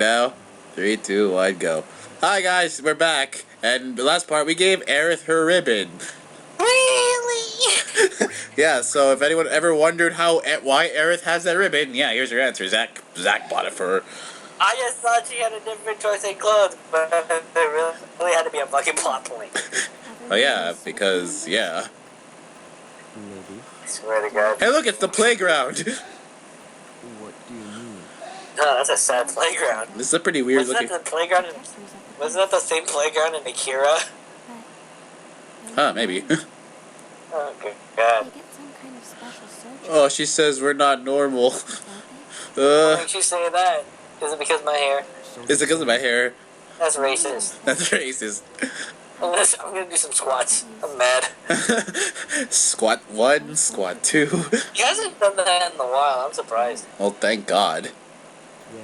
Bell, 3, 2, 1, go. Hi guys, we're back. And the last part, we gave Aerith her ribbon. Really? Yeah, so if anyone ever wondered why Aerith has that ribbon, yeah, here's your answer. Zach bought it for her. I just thought she had a different choice in clothes, but there really had to be a fucking plot point. Oh yeah, because, yeah. Maybe. I swear to God. Hey look, it's the playground! What do you mean? No, that's a sad playground. This is a pretty weird Wasn't looking... that the playground wasn't that the same playground in Akira? Huh, maybe. Oh, good God. Oh, she says we're not normal. Why don't you say that? Is it because of my hair? It's because of my hair. That's racist. That's racist. I'm gonna do some squats. I'm mad. Squat 1, squat 2. He hasn't done that in a while. I'm surprised. Well, thank God. They're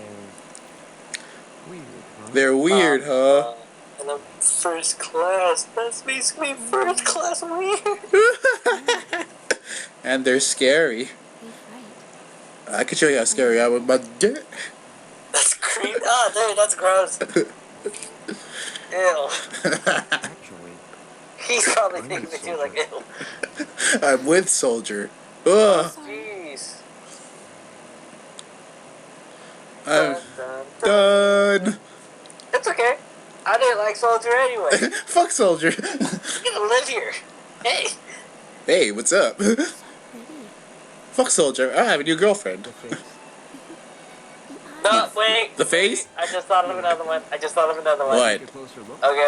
weird, huh? They're weird, huh? And I'm first class. That makes me first class weird. And they're scary. I could show you how scary I am with my dick. That's creepy. Oh, dude, that's gross. Ew. Actually, He's probably thinking it too, like, ew. I'm with Soldier. Ugh. Jeez. I'm Dun, dun. done. It's okay. I didn't like Soldier anyway. Fuck Soldier. I'm gonna live here. Hey. Hey, what's up? Fuck Soldier. I have a new girlfriend. the face. No, wait. The face? I just thought of another one. What? Take a closer look. Okay.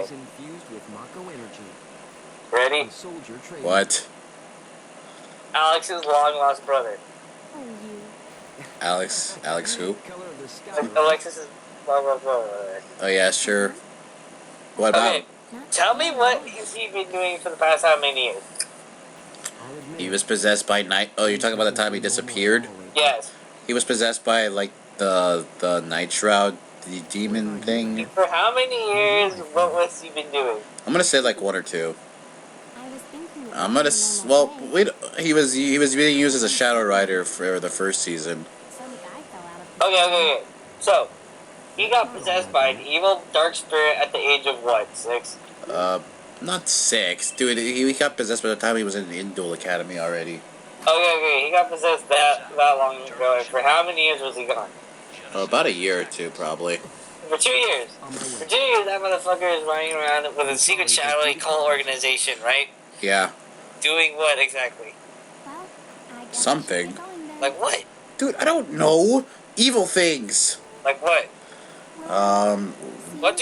Eyes infused with Mako energy. Ready? A soldier trained. What? Alex's long lost brother. Alex who? Color of the sky. Alexis's long lost brother. Oh yeah, sure. What about? Okay. Tell me what has he been doing for the past how many years? I'll admit, He was possessed by night. Oh, you're talking about the time he disappeared? Yes. He was possessed by like the Night Shroud, the demon thing. For how many years, what was he been doing? I'm gonna say like 1 or 2. I'm gonna well, wait. He was being used as a Shadow Rider for the first season. Okay. So, he got possessed by an evil dark spirit at the age of what, 6? Not 6, dude. He got possessed by the time he was in the Indul Academy already. Okay. He got possessed that long ago. And for how many years was he gone? About a year or 2, probably. For 2 years. For 2 years, that motherfucker is running around with a secret shadowy cult organization, right? Yeah, Doing what exactly? something. Like what? Dude, I don't know. Evil things. Like what? What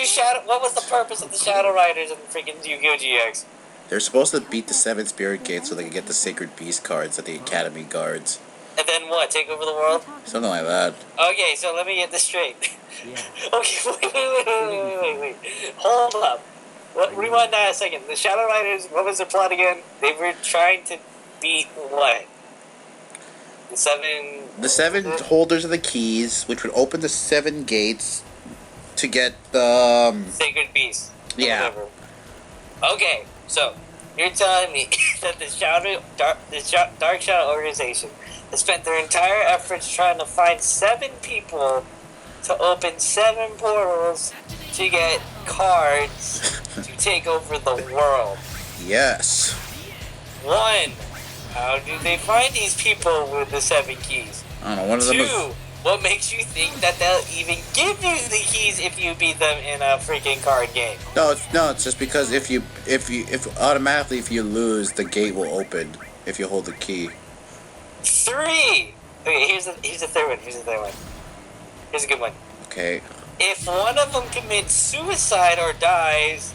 was the purpose of the Shadow Riders in freaking Yu-Gi-Oh! GX? They're supposed to beat the 7 Spirit Gates so they can get the Sacred Beast cards that the Academy guards. And then what? Take over the world? Something like that. Okay, so let me get this straight. Yeah. Okay, wait. Hold up. Rewind that a second. The Shadow Riders, what was their plot again? They were trying to beat what? The 7 holders of the keys, which would open the 7 gates to get the Sacred Beast. Yeah. Whatever. Okay, so you're telling me that the Dark Shadow organization has spent their entire efforts trying to find 7 people to open 7 portals to get cards to take over the world. yes. 1. How do they find these people with the 7 keys? I don't know. One of them 2. was What makes you think that they'll even give you the keys if you beat them in a freaking card game? no. It's just because if automatically if you lose, the gate will open if you hold the key. 3. Okay, here's the third one. Here's a good one. Okay. If one of them commits suicide or dies,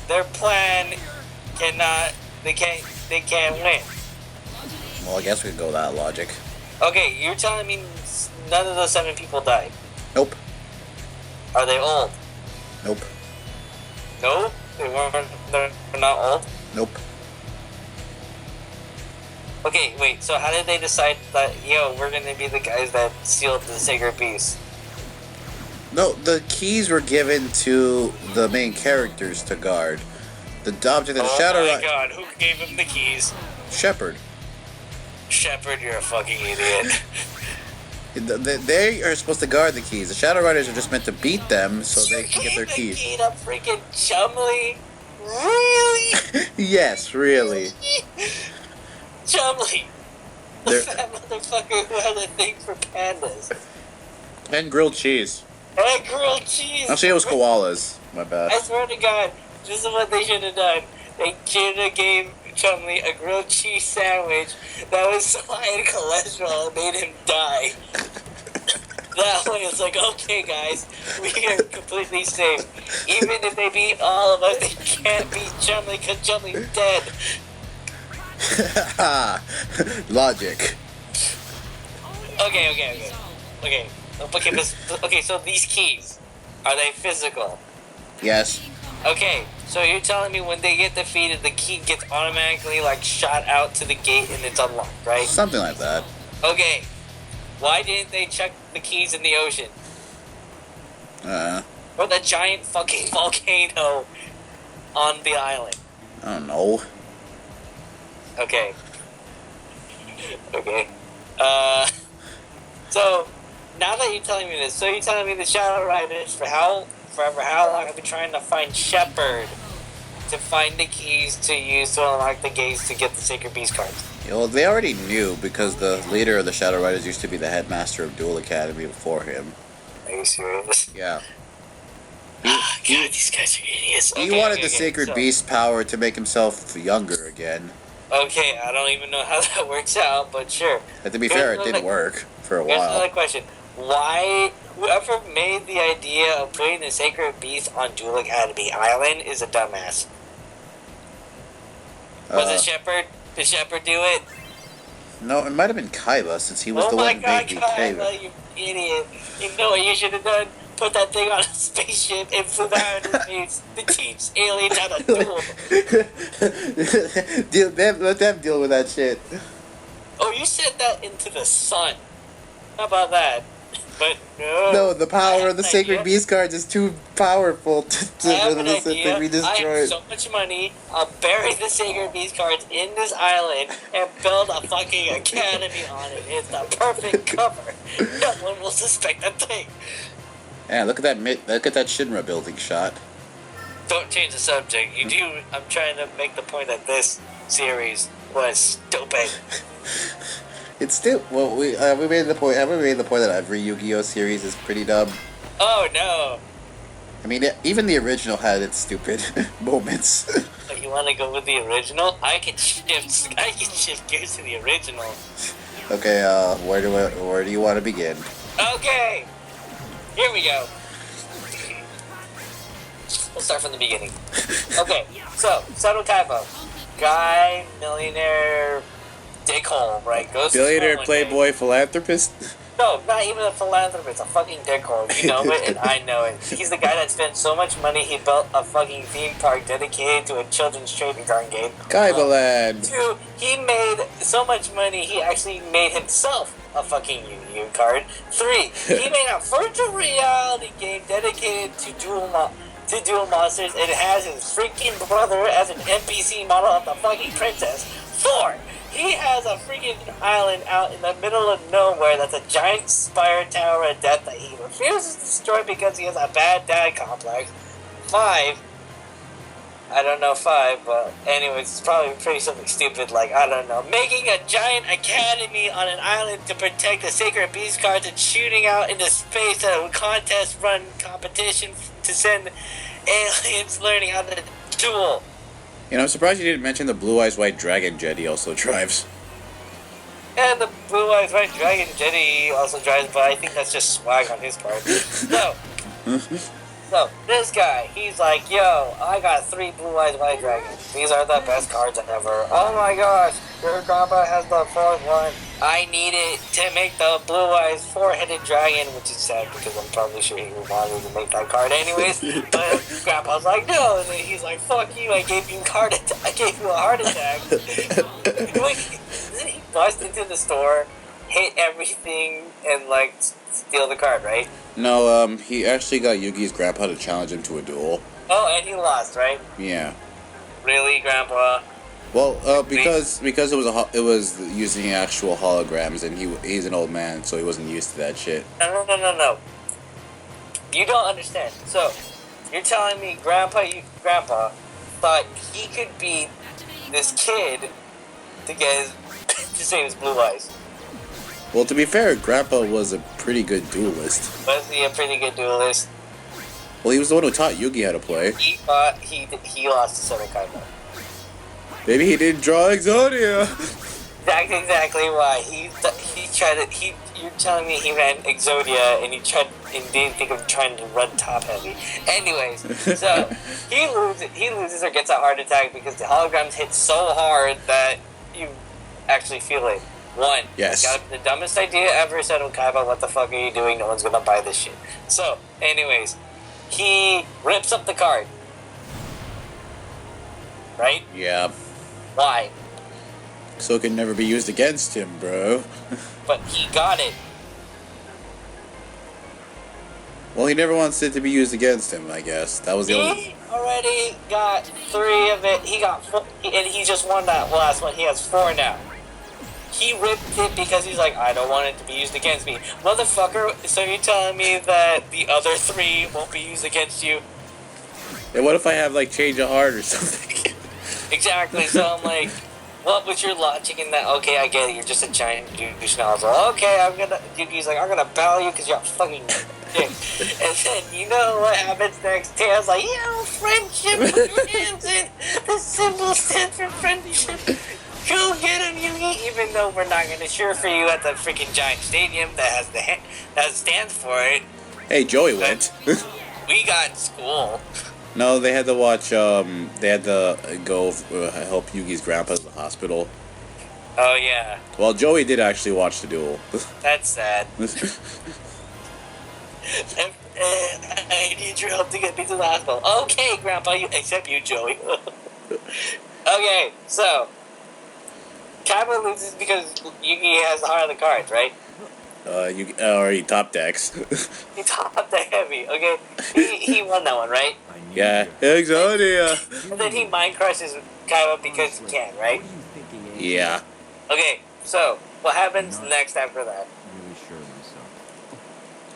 their plan they can't win. Well, I guess we could go with that logic. Okay, you're telling me none of those 7 people died. Nope. Are they old? Nope. No, they're not old. Nope. Okay, wait, so how did they decide that, we're gonna be the guys that sealed the Sacred Beast? No, the keys were given to the main characters to guard. The object of the Shadow Oh my Rider. god, who gave him the keys? Shepard. Shepard, you're a fucking idiot. They are supposed to guard the keys. The Shadow Riders are just meant to beat them so they can get their keys. Beat up freaking Chumley? Really? Yes, really. Chumley. The They're- fat motherfucker who had a thing for pandas. And grilled cheese. And grilled cheese. Actually, it was koalas. My bad. I swear to God, this is what they should have done. They should have gave Chumley a grilled cheese sandwich that was so high in cholesterol it made him die. That way it's like, okay guys, we are completely safe. Even if they beat all of us, they can't beat Chumley because Chumley's dead. Logic. Okay, so these keys, are they physical? Yes. Okay, so you're telling me when they get defeated, the key gets automatically, like, shot out to the gate and it's unlocked, right? Something like that. Okay, why didn't they chuck the keys in the ocean? Or the giant fucking volcano on the island? I don't know. Okay. Okay. So, now that you're telling me this, so you're telling me the Shadow Riders, forever how long have been trying to find Shepard to find the keys to use to unlock the gates to get the Sacred Beast cards? Well, they already knew because the leader of the Shadow Riders used to be the headmaster of Duel Academy before him. Are you serious? Yeah. God, these guys are idiots. He wanted the Sacred Beast power to make himself younger again. Okay, I don't even know how that works out, but sure. And to be fair, it did work for a Here's while. another question. Why, whoever made the idea of putting the Sacred Beast on Duel Academy Island is a dumbass. Was it Shepard? Did Shepard do it? No, it might have been Kaiba since he was the one who made the cave. You idiot. You know what you should have done? Put that thing on a spaceship and flew out in space to teach aliens how to duel. Let them deal with that shit. Oh, you sent that into the sun. How about that? But no. No, the power of the Sacred idea. Beast cards is too powerful I have an to idea. be I destroyed. have so much money. I'll bury the Sacred Beast cards in this island and build a fucking academy on it. It's the perfect cover. No one will suspect a thing. Yeah, look at that Shinra building shot. Don't change the subject. You do. I'm trying to make the point that this series was stupid. It's still well. We made the point. Haven't we made the point that every Yu-Gi-Oh series is pretty dumb? Oh no! I mean, even the original had its stupid moments. But you want to go with the original? I can shift gears to the original. Okay. Where do you want to begin? Okay. Here we go. We'll start from the beginning. Okay. So Sato Kaiba, guy, millionaire. Dickhole, right? Goes to Billionaire, school one playboy, philanthropist. No, not even a philanthropist, a fucking dickhole. You know it, and I know it. He's the guy that spent so much money, he built a fucking theme park dedicated to a children's trading card game. Kaiba Land. 2, he made so much money, he actually made himself a fucking Yu-Gi-Oh card. 3, he made a virtual reality game dedicated to dual monsters, and it has his freaking brother as an NPC model of the fucking princess. 4, he has a freaking island out in the middle of nowhere that's a giant spire tower of death that he refuses to destroy because he has a bad dad complex. 5, I don't know 5, but anyways, it's probably pretty something stupid like, I don't know, making a giant academy on an island to protect the Sacred Beast cards and shooting out into space at a contest run competition to send aliens learning how to duel. You know, I'm surprised you didn't mention the Blue Eyes White Dragon jet he also drives. And the Blue Eyes White Dragon Jetty also drives, but I think that's just swag on his part. So this guy, he's like, yo, I got 3 Blue Eyes White Dragons. These are the best cards ever. Oh my gosh, your grandpa has the 4th one. I need it to make the Blue Eyes 4-headed dragon, which is sad because I'm probably sure he wanted to make that card anyways. But grandpa's like, no, and then he's like, fuck you, I gave you a heart attack. Wait, didn't he bust into the store, hit everything, and like steal the card, right? No, he actually got Yugi's grandpa to challenge him to a duel. Oh, and he lost, right? Yeah. Really, Grandpa? Well, because it was it was using actual holograms, and he's an old man, so he wasn't used to that shit. No. You don't understand. So, you're telling me Grandpa thought he could beat this kid to get to save his blue eyes. Well, to be fair, Grandpa was a pretty good duelist. Was he a pretty good duelist? Well, he was the one who taught Yugi how to play. He thought he lost to Seven Kaiba. Maybe he didn't draw Exodia. That's exactly why he tried to. You're telling me he ran Exodia and he didn't think of trying to run top heavy. Anyways, so he loses or gets a heart attack because the holograms hit so hard that you actually feel it. One, yes. Got the dumbest idea ever. Said, Kaiba, what the fuck are you doing? No one's gonna buy this shit. So, anyways, he rips up the card. Right? Yeah. Why? So it can never be used against him, bro. But he got it. Well, he never wants it to be used against him, I guess. That was the only... He already got 3 of it. He got 4, and he just won that last one. He has 4 now. He ripped it because he's like, I don't want it to be used against me. Motherfucker, so you're telling me that the other 3 won't be used against you? And what if I have, like, change of heart or something? Exactly, so I'm like, what was your logic in that? Okay, I get it, you're just a giant douche now. So, okay, Yuki's like, I'm gonna battle you because you're a fucking dick. And then, you know what happens next? Tails like, friendship, put your hands in. The symbol stands for friendship. Go get him, Yugi, even though we're not gonna cheer for you at the freaking giant stadium that stands for it. Hey, Joey went. We got school. No, they had to watch, they had to go help Yugi's grandpa at the hospital. Oh, yeah. Well, Joey did actually watch the duel. That's sad. I need your help to get me to the hospital. Okay, Grandpa, except you, Joey. Okay, so Kaiba loses because Yugi has the heart of the cards, right? He top decks. He topped the heavy, okay? He won that one, right? Yeah, Exodia. And then he mind crushes Kaiba because he can, right? Yeah. Okay, so what happens next after that?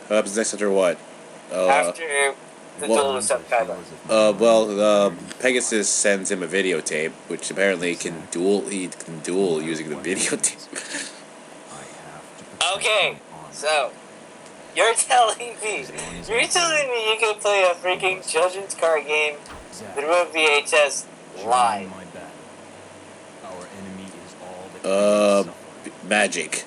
What happens next after what? After the duel with Kaiba. Pegasus sends him a videotape, which apparently can duel. He can duel using the videotape. Okay, so you're telling me you can play a freaking children's card game through a VHS live? Magic.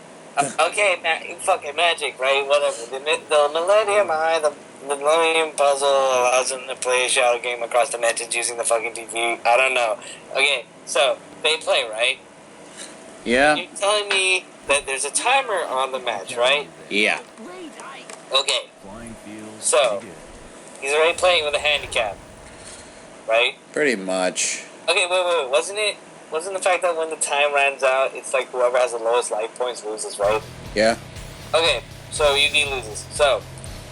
Okay, fucking magic, right? Whatever. The Millennium Eye, the Millennium Puzzle allows them to play a shadow game across dimensions using the fucking TV. I don't know. Okay, so they play, right? Yeah. You're telling me that there's a timer on the match, right? Yeah. Okay. So he's already playing with a handicap, right? Pretty much. Okay, wait. Wasn't the fact that when the time runs out, it's like whoever has the lowest life points loses, right? Yeah. Okay, so Yugi loses. So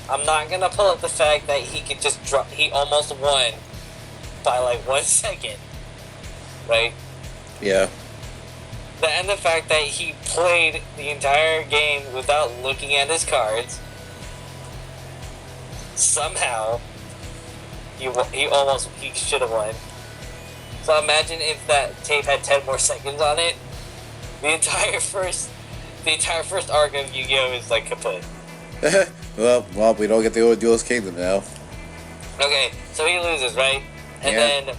I'm not gonna pull up the fact that he could just drop. He almost won by like 1 second, right? Yeah. And the fact that he played the entire game without looking at his cards. Somehow, he should have won. So imagine if that tape had 10 more seconds on it. The entire first arc of Yu-Gi-Oh is like kaput. well, we don't get the old Duelist Kingdom now. Okay, so he loses, right? And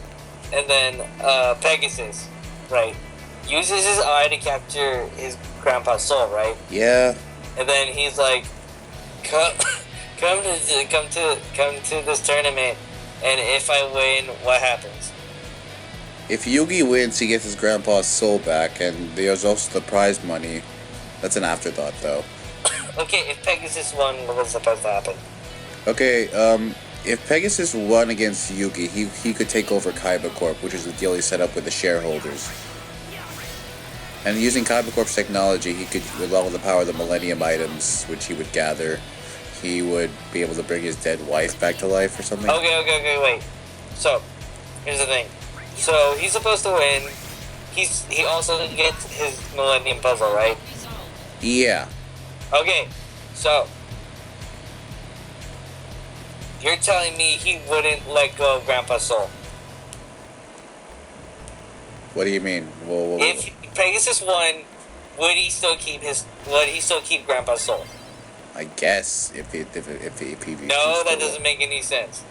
then Pegasus, right, uses his eye to capture his grandpa's soul, right? Yeah. And then he's like, come to this tournament, and if I win, what happens? If Yugi wins, he gets his grandpa's soul back, and there's also the prize money. That's an afterthought, though. Okay, if Pegasus won, what was supposed to happen? Okay, if Pegasus won against Yugi, he could take over Kaiba Corp, which is the deal he set up with the shareholders. And using Kaiba Corp's technology, he could, with all the power of the Millennium items, which he would gather, he would be able to bring his dead wife back to life or something. Okay, wait. So, here's the thing. So, he's supposed to win, he also gets his Millennium Puzzle, right? Yeah. Okay, so you're telling me he wouldn't let go of Grandpa's soul? What do you mean? Whoa. If Pegasus won, would he still keep Grandpa's soul? I guess if he No, that doesn't make any sense.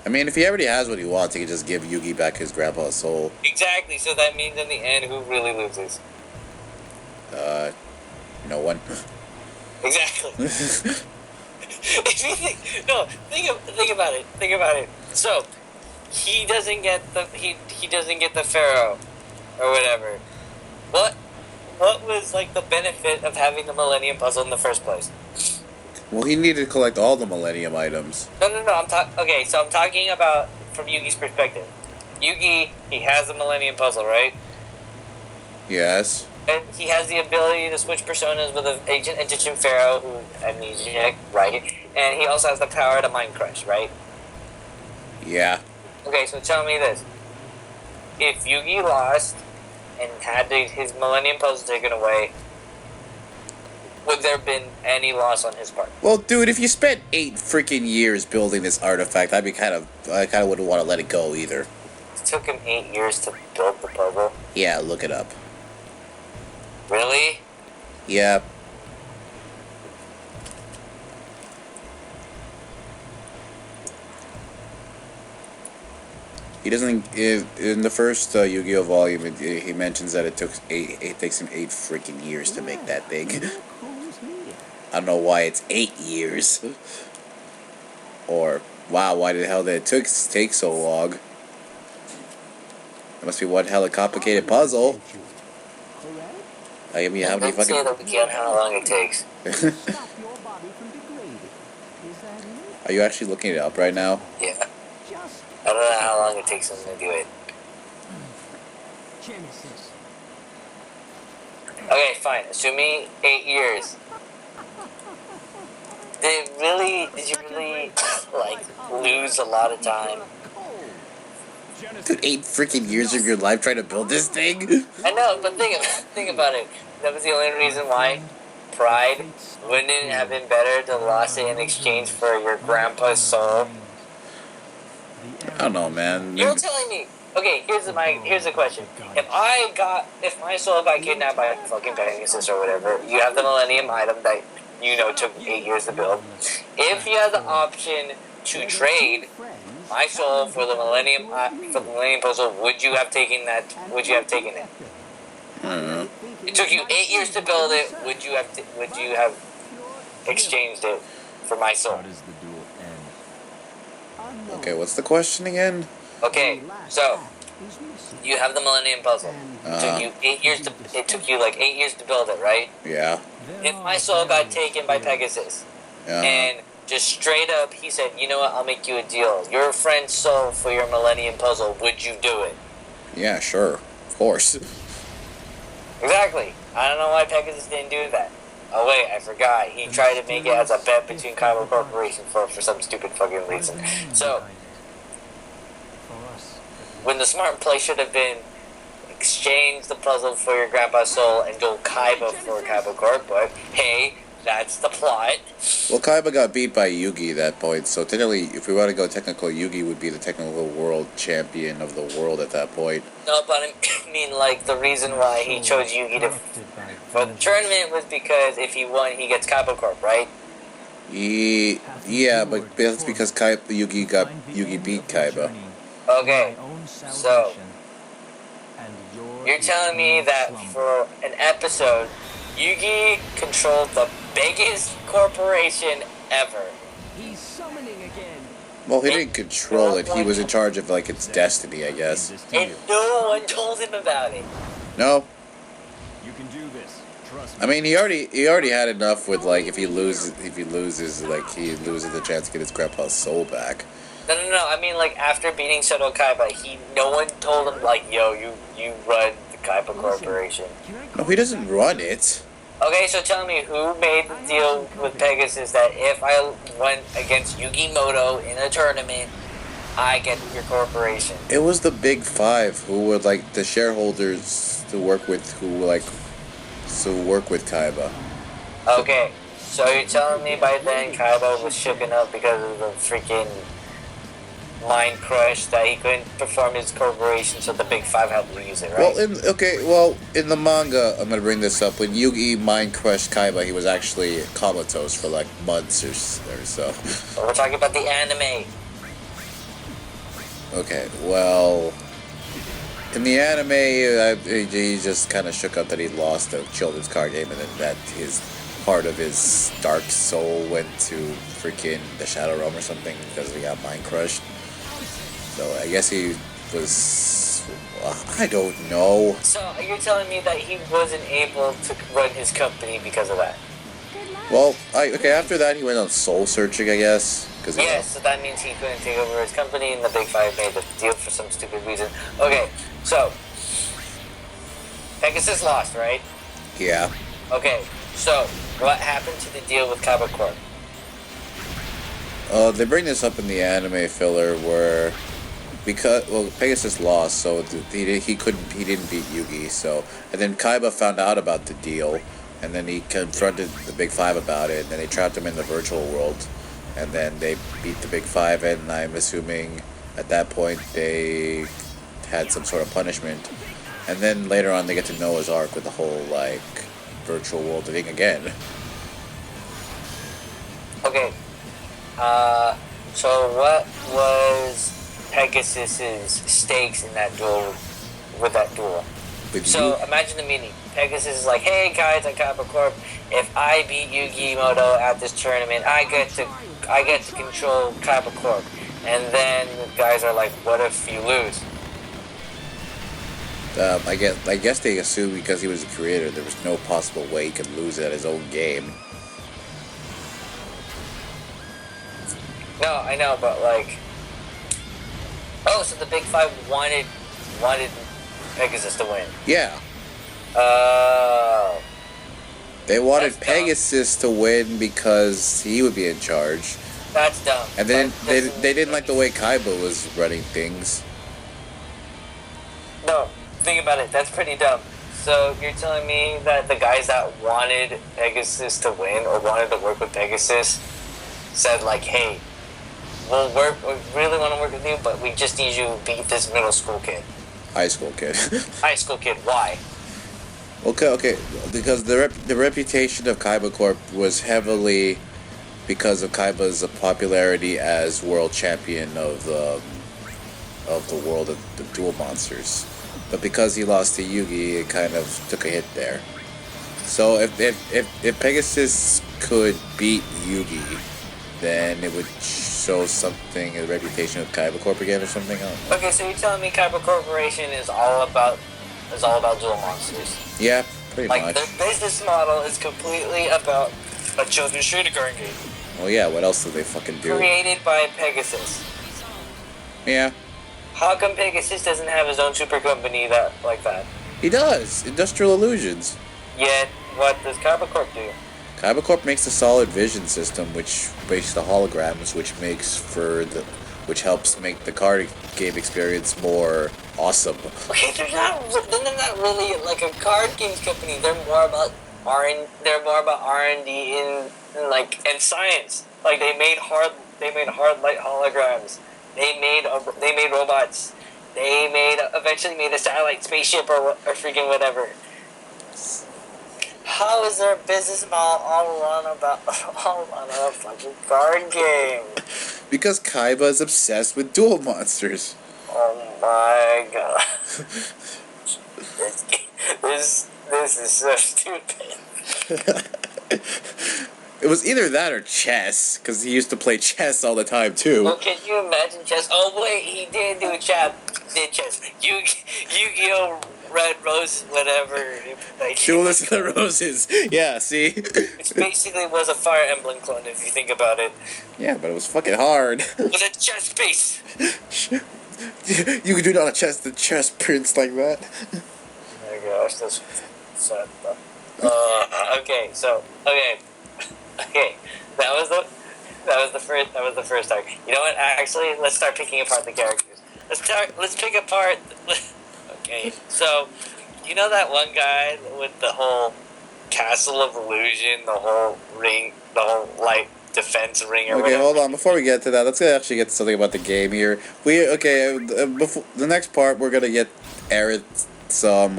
I mean, if he already has what he wants, he can just give Yugi back his grandpa's soul. Exactly. So that means in the end, who really loses? No one. Exactly. If you think about it. Think about it. So he doesn't get the Pharaoh or whatever. What was like the benefit of having the Millennium Puzzle in the first place? Well, he needed to collect all the Millennium items. No. I'm talking about from Yugi's perspective. Yugi, he has the Millennium Puzzle, right? Yes. And he has the ability to switch personas with an ancient Egyptian pharaoh who amnesiac, right? And he also has the power to mind crush, right? Yeah. Okay, so tell me this: if Yugi lost and had his Millennium Puzzle taken away, would there have been any loss on his part? Well, dude, if you spent 8 freaking years building this artifact, I kind of wouldn't want to let it go either. It took him 8 years to build the puzzle. Yeah, look it up. Really? Yeah. He doesn't. In the first Yu-Gi-Oh volume, he mentions that it takes him 8 freaking years to make that thing. I don't know why it's 8 years. Or wow, why the hell did it take so long? It must be one hella complicated puzzle. I mean, how many fucking? Say that again. How long it takes? Are you actually looking it up right now? Yeah. I don't know how long it takes him to do it. Okay, fine. Assuming 8 years. Did you really like lose a lot of time? Dude, 8 freaking years of your life trying to build this thing? I know, but think about it. That was the only reason why Pride wouldn't it have been better to lost it in exchange for your grandpa's soul? I don't know, man. You're telling me. Okay, here's the question. If my soul got kidnapped by fucking Pegasus or whatever, you have the Millennium item that took 8 years to build. If you had the option to trade my soul for the Millennium Puzzle, would you have taken that? Would you have taken it? I don't know. It took you 8 years to build it. Would you have exchanged it for my soul? Okay, what's the question again? Okay, so you have the Millennium Puzzle. It took you 8 years to. It took you like 8 years to build it, right? Yeah. If my soul got taken by Pegasus, and just straight up, he said, "You know what? I'll make you a deal. Your friend's soul for your Millennium Puzzle. Would you do it?" Yeah, sure. Of course. Exactly. I don't know why Pegasus didn't do that. Oh wait, I forgot. He tried to make it as a bet between Kaiba Corporation for some stupid fucking reason. So, when the smart play should have been exchange the puzzle for your grandpa's soul and go Kaiba for Kaiba Corp, but hey, that's the plot. Well, Kaiba got beat by Yugi at that point, so technically, if we want to go technical, Yugi would be the technical world champion of the world at that point. No, but I mean, like, the reason why he chose Yugi for the tournament was because if he won, he gets Kaiba Corp, right? Yeah, but that's because Yugi beat Kaiba. Okay, so you're telling me that for an episode, Yugi controlled the biggest corporation ever. He's summoning again. Well, he didn't control it. He was in charge of, like, its destiny, I guess. And no one told him about it. No. You can do this. Trust me. I mean, he already had enough with, like, if he loses, like, he loses the chance to get his grandpa's soul back. No. I mean, like, after beating Shoto Kaiba, no one told him, like, yo, you run the Kaiba Corporation. No, he doesn't run it. Okay, so tell me, who made the deal with Pegasus that if I went against Yugimoto in a tournament, I get your corporation. It was the big five who were like the shareholders to work with, work with Kaiba. Okay, so you're telling me by then Kaiba was shooken up because of the freaking mind crush that he couldn't perform his corporation, so the big five had to use it, right? Well, in the manga, I'm gonna bring this up. When Yugi mind crushed Kaiba, he was actually comatose for like months or so. But we're talking about the anime. Okay, well, in the anime, he just kind of shook up that he lost a children's card game, and then that his part of his dark soul went to freaking the Shadow Realm or something because he got mind crushed. So I guess he was. I don't know. So you're telling me that he wasn't able to run his company because of that? Well, after that, he went on soul searching, I guess. Yes, so that means he couldn't take over his company, and the big five made the deal for some stupid reason. Okay, so Pegasus lost, right? Yeah. Okay, so what happened to the deal with Kaiba Corp? They bring this up in the anime filler where Pegasus lost, so he didn't beat Yugi, so and then Kaiba found out about the deal, and then he confronted the Big Five about it, and then they trapped him in the virtual world, and then they beat the Big Five, and I'm assuming at that point they had some sort of punishment, and then later on they get to Noah's Ark with the whole like virtual world thing again. Okay, so what was Pegasus's stakes in that duel, with that duel? So imagine the meeting. Pegasus is like, hey guys at Kaiba Corp, if I beat Yugi Moto at this tournament, I get to control Kaiba Corp. And then the guys are like, what if you lose? I guess they assumed because he was the creator, there was no possible way he could lose at his own game. No, I know, but like, oh, so the Big Five wanted Pegasus to win. Yeah. Oh. They wanted That's Pegasus to win because he would be in charge. That's dumb. And then they didn't like the way Kaiba was running things. No, think about it. That's pretty dumb. So you're telling me that the guys that wanted Pegasus to win or wanted to work with Pegasus said like, hey, we really want to work with you, but we just need you to beat this middle school kid. High school kid. High school kid. Why? Okay. Because the reputation of Kaiba Corp was heavily because of Kaiba's popularity as world champion of the world of the duel monsters. But because he lost to Yugi, it kind of took a hit there. So if Pegasus could beat Yugi, then it would show something, a reputation of Kaiba Corp again or something else. Okay, so you're telling me Kaiba Corporation is all about duel monsters? Yeah, pretty much. Like, their business model is completely about a children's trading card game. Well, yeah, what else do they fucking do? Created by Pegasus. Yeah. How come Pegasus doesn't have his own super company like that? He does. Industrial Illusions. Yet, what does Kaiba Corp do? Kaiba Corp makes a solid vision system, which makes the holograms, which helps make the card game experience more awesome. Okay, they're not really like a card games company. They're more about R&D in science. Like they made hard light holograms. They made robots. They eventually made a satellite spaceship or freaking whatever. How is their business model all on a fucking card game? Because Kaiba is obsessed with duel monsters. Oh my god. This is so stupid. It was either that or chess, because he used to play chess all the time too. Well, can you imagine chess? Oh wait, he did do chess. Yu-Gi-Oh! Red Rose, whatever. Like, Duelist of the Roses. Yeah, see? Which basically was a Fire Emblem clone if you think about it. Yeah, but it was fucking hard. It was a chess piece. You do not chess the chess prince like that. Oh my gosh, that's sad. Okay, that was That was the first arc. You know what? Actually, let's start picking apart the characters. Let's pick apart. Okay, so you know that one guy with the whole castle of illusion, the whole ring, the whole light defense ring, or Okay, whatever. hold on. Before we get to that, let's actually get to something about the game here. Before the next part, we're gonna get Aerith some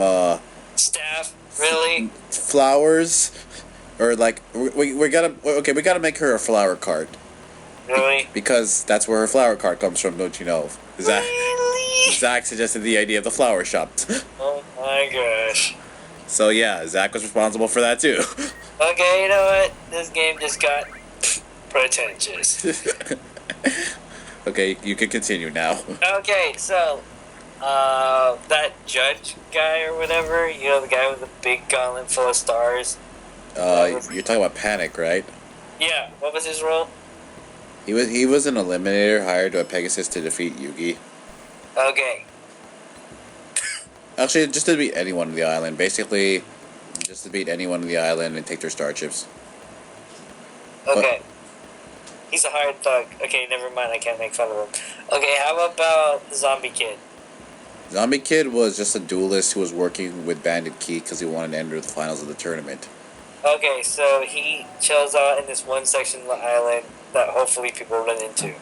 Staff, really? flowers, or like we gotta make her a flower card. Really? Because that's where her flower card comes from, don't you know? Really? Zach suggested the idea of the flower shop. Oh my gosh. So yeah, Zach was responsible for that too. Okay, you know what? This game just got pretentious. Okay, you can continue now. Okay, so that judge guy or whatever, you know, the guy with the big gauntlet full of stars. You're talking about Panic, right? Yeah, what was his role? He was an eliminator hired by Pegasus to defeat Yugi. Okay. Actually, just to beat anyone on the island. Basically, just to beat anyone on the island and take their starships. Okay. He's a hired thug. Okay, never mind, I can't make fun of him. Okay, how about the zombie kid? Zombie Kid was just a duelist who was working with Bandit Key because he wanted to enter the finals of the tournament. Okay, so he chills out in this one section of the island that hopefully people run into.